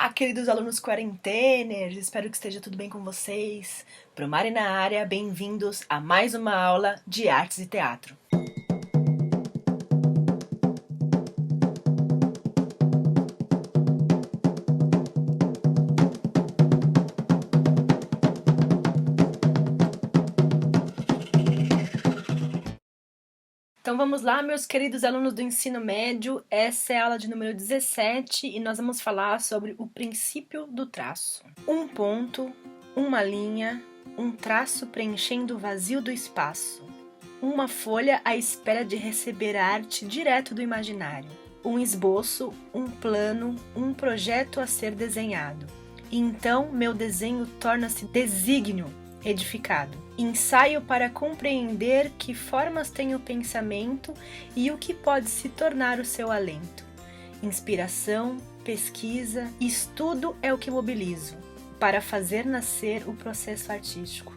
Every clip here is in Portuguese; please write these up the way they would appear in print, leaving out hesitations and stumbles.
Olá, queridos alunos quarenteners! Espero que esteja tudo bem com vocês. Promari na área, bem-vindos a mais uma aula de artes e teatro. Então vamos lá, meus queridos alunos do ensino médio, essa é a aula de número 17 e nós vamos falar sobre o princípio do traço. Um ponto, uma linha, um traço preenchendo o vazio do espaço. Uma folha à espera de receber a arte direto do imaginário. Um esboço, um plano, um projeto a ser desenhado. E então meu desenho torna-se desígnio edificado. Ensaio para compreender que formas tem o pensamento e o que pode se tornar o seu alento. Inspiração, pesquisa, estudo é o que mobilizo para fazer nascer o processo artístico.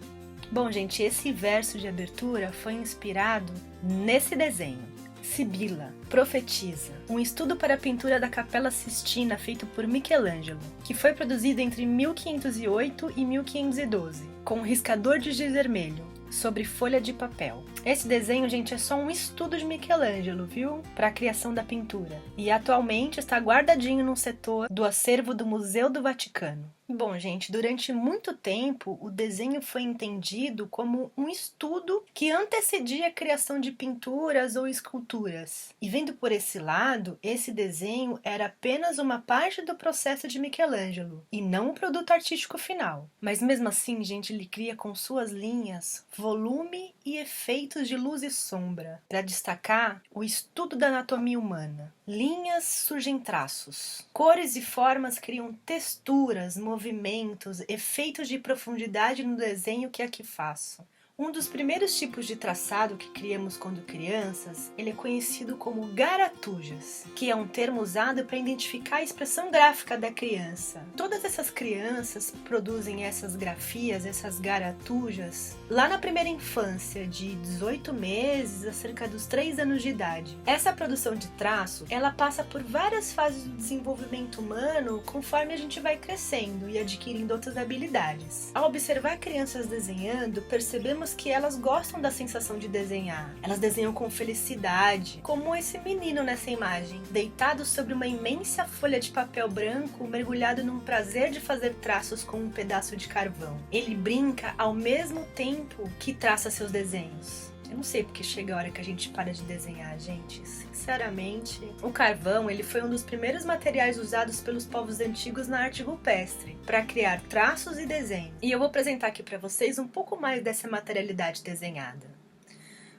Bom, gente, esse verso de abertura foi inspirado nesse desenho. Sibila, Profetisa, um estudo para a pintura da Capela Sistina feito por Michelangelo, que foi produzido entre 1508 e 1512, com um riscador de giz vermelho, sobre folha de papel. Esse desenho, gente, é só um estudo de Michelangelo, viu? Para a criação da pintura. E atualmente está guardadinho num setor do acervo do Museu do Vaticano. Bom, gente, durante muito tempo o desenho foi entendido como um estudo que antecedia a criação de pinturas ou esculturas. E vendo por esse lado, esse desenho era apenas uma parte do processo de Michelangelo e não o produto artístico final. Mas mesmo assim, gente, ele cria com suas linhas volume e efeitos de luz e sombra, para destacar o estudo da anatomia humana. Linhas surgem traços, cores e formas criam texturas, movimentos, efeitos de profundidade no desenho que aqui faço. Um dos primeiros tipos de traçado que criamos quando crianças, ele é conhecido como garatujas, que é um termo usado para identificar a expressão gráfica da criança. Todas essas crianças produzem essas grafias, essas garatujas, lá na primeira infância, de 18 meses a cerca dos 3 anos de idade. Essa produção de traço, ela passa por várias fases do desenvolvimento humano conforme a gente vai crescendo e adquirindo outras habilidades. Ao observar crianças desenhando, percebemos que elas gostam da sensação de desenhar. Elas desenham com felicidade, como esse menino nessa imagem, deitado sobre uma imensa folha de papel branco, mergulhado num prazer de fazer traços com um pedaço de carvão. Ele brinca ao mesmo tempo que traça seus desenhos. Eu não sei porque chega a hora que a gente para de desenhar, gente. Sinceramente, o carvão, ele foi um dos primeiros materiais usados pelos povos antigos na arte rupestre, para criar traços e desenhos. E eu vou apresentar aqui para vocês um pouco mais dessa materialidade desenhada.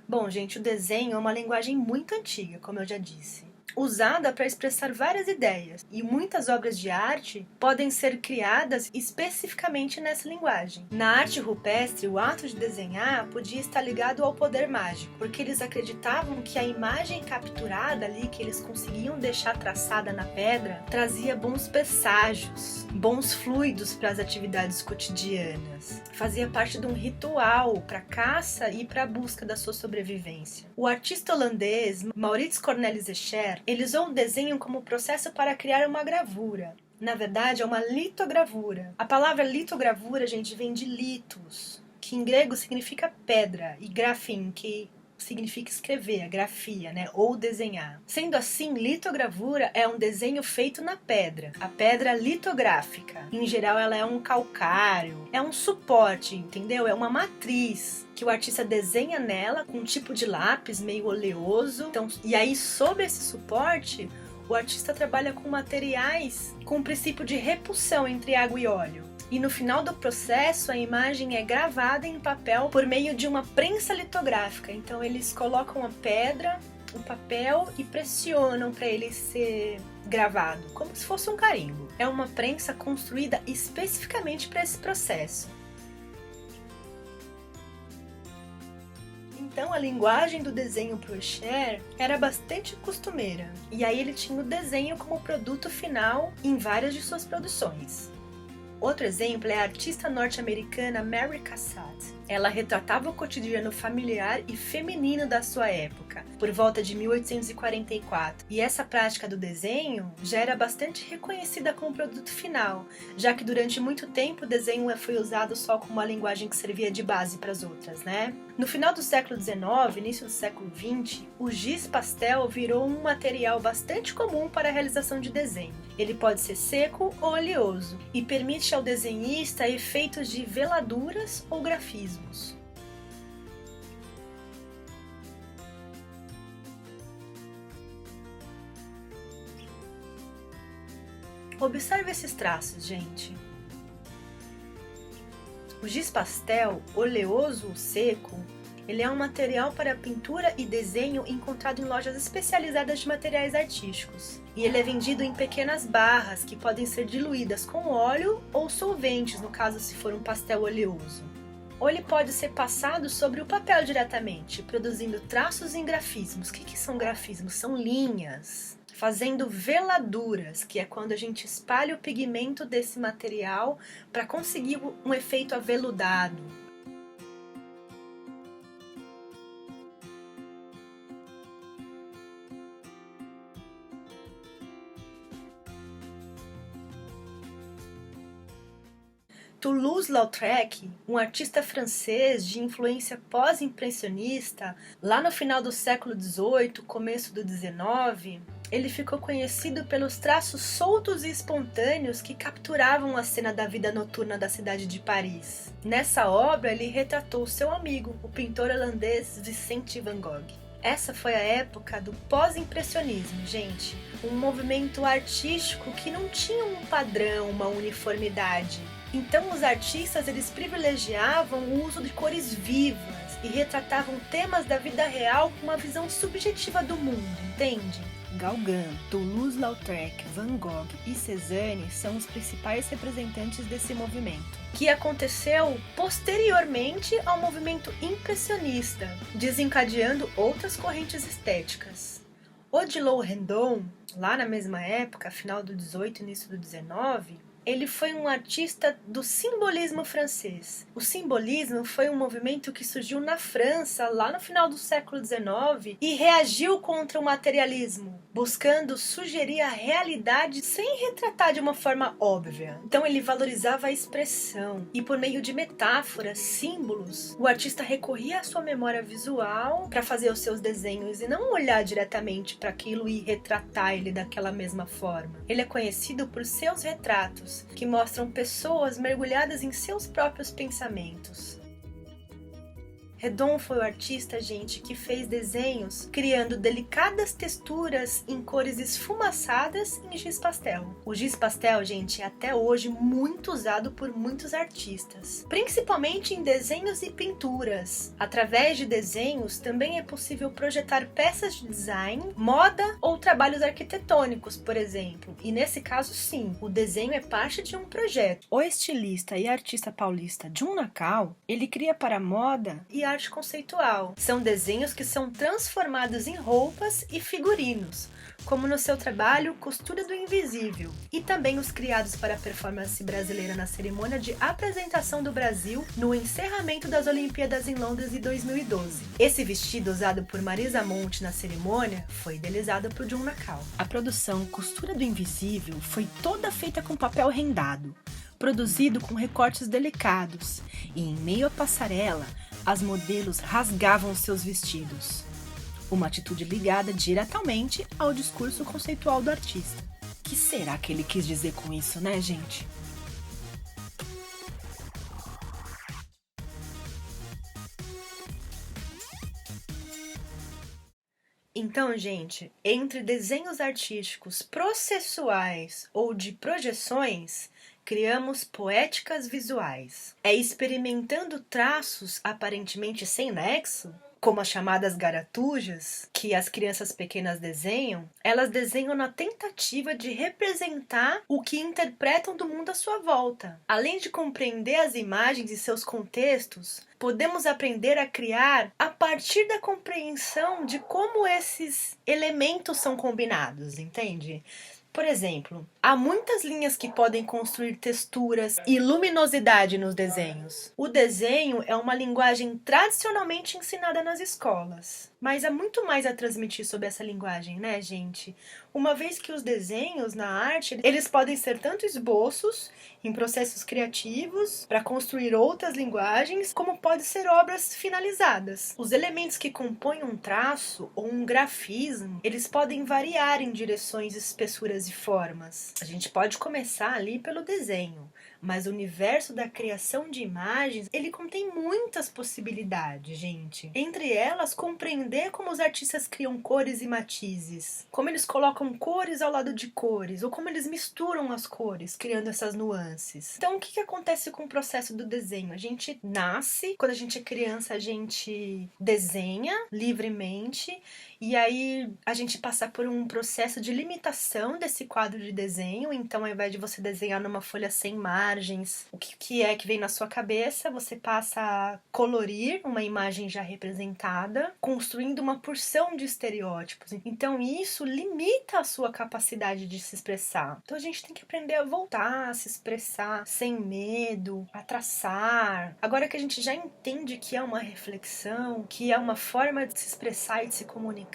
Bom, gente, o desenho é uma linguagem muito antiga, como eu já disse, usada para expressar várias ideias, e muitas obras de arte podem ser criadas especificamente nessa linguagem. Na arte rupestre, o ato de desenhar podia estar ligado ao poder mágico, porque eles acreditavam que a imagem capturada ali, que eles conseguiam deixar traçada na pedra, trazia bons presságios, bons fluidos para as atividades cotidianas. Fazia parte de um ritual para a caça e para a busca da sua sobrevivência. O artista holandês Maurits Cornelis Escher, ele usou o desenho como processo para criar uma gravura. Na verdade, é uma litogravura. A palavra litogravura, gente, vem de litos, que em grego significa pedra, e grafim, que significa escrever, a grafia, né, ou desenhar. Sendo assim, litogravura é um desenho feito na pedra, a pedra litográfica. Em geral, ela é um calcário, é um suporte, entendeu? É uma matriz que o artista desenha nela com um tipo de lápis meio oleoso. Então, e aí, sobre esse suporte, o artista trabalha com materiais com o princípio de repulsão entre água e óleo. E no final do processo, a imagem é gravada em papel por meio de uma prensa litográfica. Então eles colocam a pedra, o papel e pressionam para ele ser gravado, como se fosse um carimbo. É uma prensa construída especificamente para esse processo. Então a linguagem do desenho para o Escher era bastante costumeira. E aí ele tinha o desenho como produto final em várias de suas produções. Outro exemplo é a artista norte-americana Mary Cassatt. Ela retratava o cotidiano familiar e feminino da sua época, por volta de 1844. E essa prática do desenho já era bastante reconhecida como produto final, já que durante muito tempo o desenho foi usado só como uma linguagem que servia de base para as outras, né? No final do século XIX, início do século XX, o giz pastel virou um material bastante comum para a realização de desenho. Ele pode ser seco ou oleoso e permite ao desenhista efeitos de veladuras ou grafismos. Observe esses traços, gente. O giz pastel, oleoso ou seco, ele é um material para pintura e desenho encontrado em lojas especializadas de materiais artísticos. E ele é vendido em pequenas barras que podem ser diluídas com óleo ou solventes, no caso se for um pastel oleoso. Ou ele pode ser passado sobre o papel diretamente, produzindo traços em grafismos. O que são grafismos? São linhas. Fazendo veladuras, que é quando a gente espalha o pigmento desse material para conseguir um efeito aveludado. Toulouse-Lautrec, um artista francês de influência pós-impressionista, lá no final do século XVIII, começo do XIX, ele ficou conhecido pelos traços soltos e espontâneos que capturavam a cena da vida noturna da cidade de Paris. Nessa obra, ele retratou seu amigo, o pintor holandês Vincent van Gogh. Essa foi a época do pós-impressionismo, gente. Um movimento artístico que não tinha um padrão, uma uniformidade. Então os artistas eles privilegiavam o uso de cores vivas e retratavam temas da vida real com uma visão subjetiva do mundo, entende? Gauguin, Toulouse-Lautrec, Van Gogh e Cézanne são os principais representantes desse movimento, que aconteceu posteriormente ao movimento impressionista, desencadeando outras correntes estéticas. Odilon Redon, lá na mesma época, final do 18 e início do 19, ele foi um artista do simbolismo francês. O simbolismo foi um movimento que surgiu na França lá no final do século XIX e reagiu contra o materialismo, buscando sugerir a realidade sem retratar de uma forma óbvia. Então ele valorizava a expressão e por meio de metáforas, símbolos, o artista recorria à sua memória visual para fazer os seus desenhos e não olhar diretamente para aquilo e retratar ele daquela mesma forma. Ele é conhecido por seus retratos, que mostram pessoas mergulhadas em seus próprios pensamentos. Redon foi o artista, gente, que fez desenhos criando delicadas texturas em cores esfumaçadas em giz pastel. O giz pastel, gente, é até hoje muito usado por muitos artistas, principalmente em desenhos e pinturas. Através de desenhos, também é possível projetar peças de design, moda ou trabalhos arquitetônicos, por exemplo. E nesse caso, sim, o desenho é parte de um projeto. O estilista e artista paulista Jun Nakao, ele cria para a moda e arte conceitual. São desenhos que são transformados em roupas e figurinos, como no seu trabalho Costura do Invisível, e também os criados para a performance brasileira na cerimônia de apresentação do Brasil no encerramento das Olimpíadas em Londres em 2012. Esse vestido usado por Marisa Monte na cerimônia foi idealizado por Jun Nakao. A produção Costura do Invisível foi toda feita com papel rendado, produzido com recortes delicados, e em meio à passarela, as modelos rasgavam seus vestidos. Uma atitude ligada diretamente ao discurso conceitual do artista. O que será que ele quis dizer com isso, né, gente? Então, gente, entre desenhos artísticos processuais ou de projeções, criamos poéticas visuais. É experimentando traços aparentemente sem nexo, como as chamadas garatujas, que as crianças pequenas desenham, elas desenham na tentativa de representar o que interpretam do mundo à sua volta. Além de compreender as imagens e seus contextos, podemos aprender a criar a partir da compreensão de como esses elementos são combinados, entende? Por exemplo, Há muitas linhas que podem construir texturas e luminosidade nos desenhos. O desenho é uma linguagem tradicionalmente ensinada nas escolas, mas há muito mais a transmitir sobre essa linguagem, né, gente? Uma vez que os desenhos na arte, eles podem ser tanto esboços em processos criativos para construir outras linguagens, como pode ser obras finalizadas. Os elementos que compõem um traço ou um grafismo, eles podem variar em direções, espessuras e formas. A gente pode começar ali pelo desenho, mas o universo da criação de imagens, ele contém muitas possibilidades, gente. Entre elas, compreender como os artistas criam cores e matizes, como eles colocam cores ao lado de cores, ou como eles misturam as cores, criando essas nuances. Então, o que acontece com o processo do desenho? A gente nasce, quando a gente é criança, a gente desenha livremente, e aí a gente passa por um processo de limitação desse quadro de desenho. Então, ao invés de você desenhar numa folha sem margens, o que é que vem na sua cabeça, você passa a colorir uma imagem já representada, construindo uma porção de estereótipos. Então, isso limita a sua capacidade de se expressar. Então, a gente tem que aprender a voltar a se expressar sem medo, a traçar. Agora que a gente já entende que é uma reflexão, que é uma forma de se expressar e de se comunicar,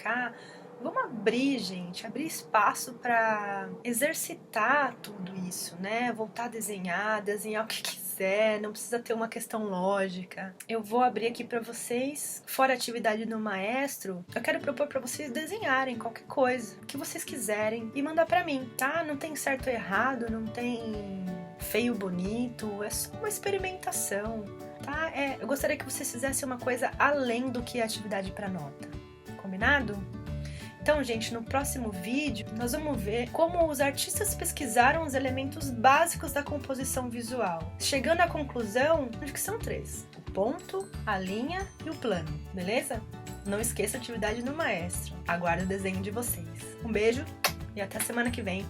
vamos abrir, gente, abrir espaço para exercitar tudo isso, né? Voltar a desenhar o que quiser, não precisa ter uma questão lógica. Eu vou abrir aqui para vocês, fora a atividade do maestro, eu quero propor para vocês desenharem qualquer coisa que vocês quiserem e mandar para mim, tá? Não tem certo ou errado, não tem feio ou bonito, é só uma experimentação, tá? Eu gostaria que vocês fizessem uma coisa além do que é atividade para nota. Combinado? Então, gente, no próximo vídeo nós vamos ver como os artistas pesquisaram os elementos básicos da composição visual, chegando à conclusão de que são 3: o ponto, a linha e o plano, beleza? Não esqueça a atividade do maestro. Aguardo o desenho de vocês. Um beijo e até semana que vem.